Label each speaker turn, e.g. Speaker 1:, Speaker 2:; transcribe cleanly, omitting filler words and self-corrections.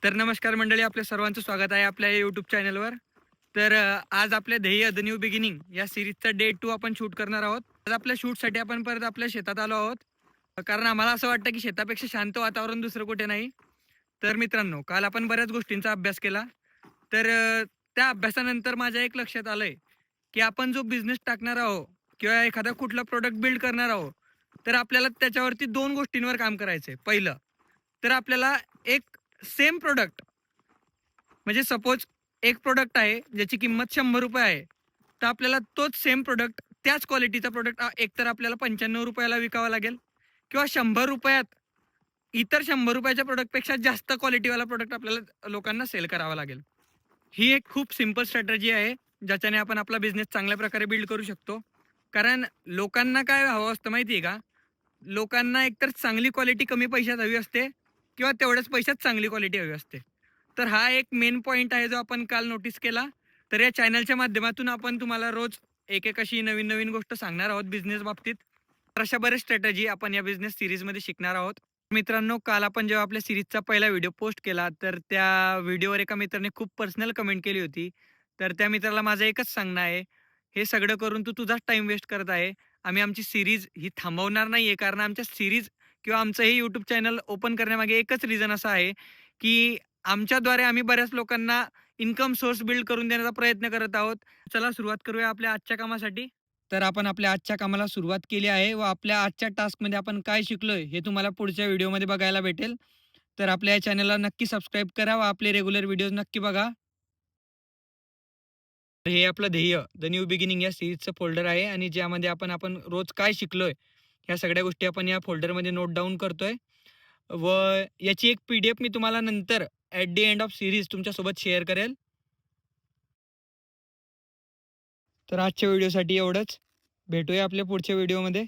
Speaker 1: तर नमस्कार मंडळी, आपल्या सर्वांचं स्वागत आहे आपल्या यूट्यूब चॅनलवर. तर आज आपल्या ध्येय द न्यू बिगिनिंग या सिरीजचा डे 2 आपण शूट करणार आहोत. आज आपल्या शूटसाठी आपण परत आपल्या शेतात आलो आहोत, कारण आम्हाला असं वाटतं की शेतापेक्षा शांत वातावरण दुसरं कुठे नाही. तर मित्रांनो, काल आपण बऱ्याच गोष्टींचा अभ्यास केला. तर त्या अभ्यासानंतर माझ्या एक लक्षात आलंय की आपण जो बिझनेस टाकणार आहोत किंवा एखादा कुठला प्रोडक्ट बिल्ड करणार आहोत, तर आपल्याला त्याच्यावरती 2 गोष्टींवर काम करायचंय. पहिलं तर आपल्याला एक सेम प्रोडक्ट, म्हणजे सपोज एक प्रोडक्ट आहे ज्याची किंमत ₹100 आहे, तर आपल्याला तोच सेम प्रोडक्ट, त्याच क्वालिटीचा प्रोडक्ट एकतर आपल्याला ₹95 विकावा लागेल किंवा ₹100 इतर ₹100च्या प्रोडक्टपेक्षा जास्त क्वालिटीवाला प्रोडक्ट आपल्याला लोकांना सेल करावा लागेल. ही एक खूप सिंपल स्ट्रॅटेजी आहे, ज्याच्याने आपण आपला बिझनेस चांगल्या प्रकारे बिल्ड करू शकतो. कारण लोकांना काय हवं असतं माहिती आहे का? लोकांना एकतर चांगली क्वालिटी कमी पैशात हवी असते किंवा तेवढ्याच पैशात चांगली क्वालिटी हवी असते. तर हा एक मेन पॉइंट आहे जो आपण काल नोटीस केला. तर या चॅनलच्या माध्यमातून आपण तुम्हाला रोज एक अशी नवीन नवीन गोष्ट सांगणार आहोत बिझनेस बाबतीत. तर अशा बऱ्याच स्ट्रॅटेजी आपण या बिझनेस सिरीजमध्ये शिकणार आहोत. मित्रांनो, काल आपण जेव्हा आपल्या सिरीजचा पहिला व्हिडिओ पोस्ट केला, तर त्या व्हिडिओवर एका मित्राने खूप पर्सनल कमेंट केली होती. तर त्या मित्राला माझं एकच सांगणं आहे, हे सगळं करून तू तुझाच टाईम वेस्ट करत आहे. आम्ही आमची सीरीज ही थांबवणार नाहीये, कारण आमच्या सीरीज किंवा आमचं हे यूट्यूब चॅनल ओपन करण्यामागे एकच रिझन असा आहे, की आमच्याद्वारे आम्ही बऱ्याच लोकांना इन्कम सोर्स बिल्ड करून देण्याचा प्रयत्न करत आहोत. चला सुरुवात करूया आपल्या आजच्या कामासाठी. तर आपण आपल्या आजच्या कामाला सुरुवात केली आहे व आपल्या आजच्या टास्कमध्ये आपण काय शिकलोय हे तुम्हाला पुढच्या व्हिडिओमध्ये बघायला भेटेल. तर आपल्या या चॅनलला नक्की सबस्क्राईब करा व आपले रेग्युलर व्हिडिओज नक्की बघा. तर हे आपलं ध्येय द न्यू बिगिनिंग या सीरीजचं फोल्डर आहे आणि ज्यामध्ये आपण रोज काय शिकलोय ह्या सगळ्या गोष्टी आपण या फोल्डरमध्ये नोट डाऊन करतोय व याची एक PDF मी तुम्हाला नंतर at the end of series तुमच्यासोबत शेअर करेल. तर आजच्या व्हिडिओसाठी एवढंच. भेटूया आपल्या पुढच्या व्हिडिओमध्ये.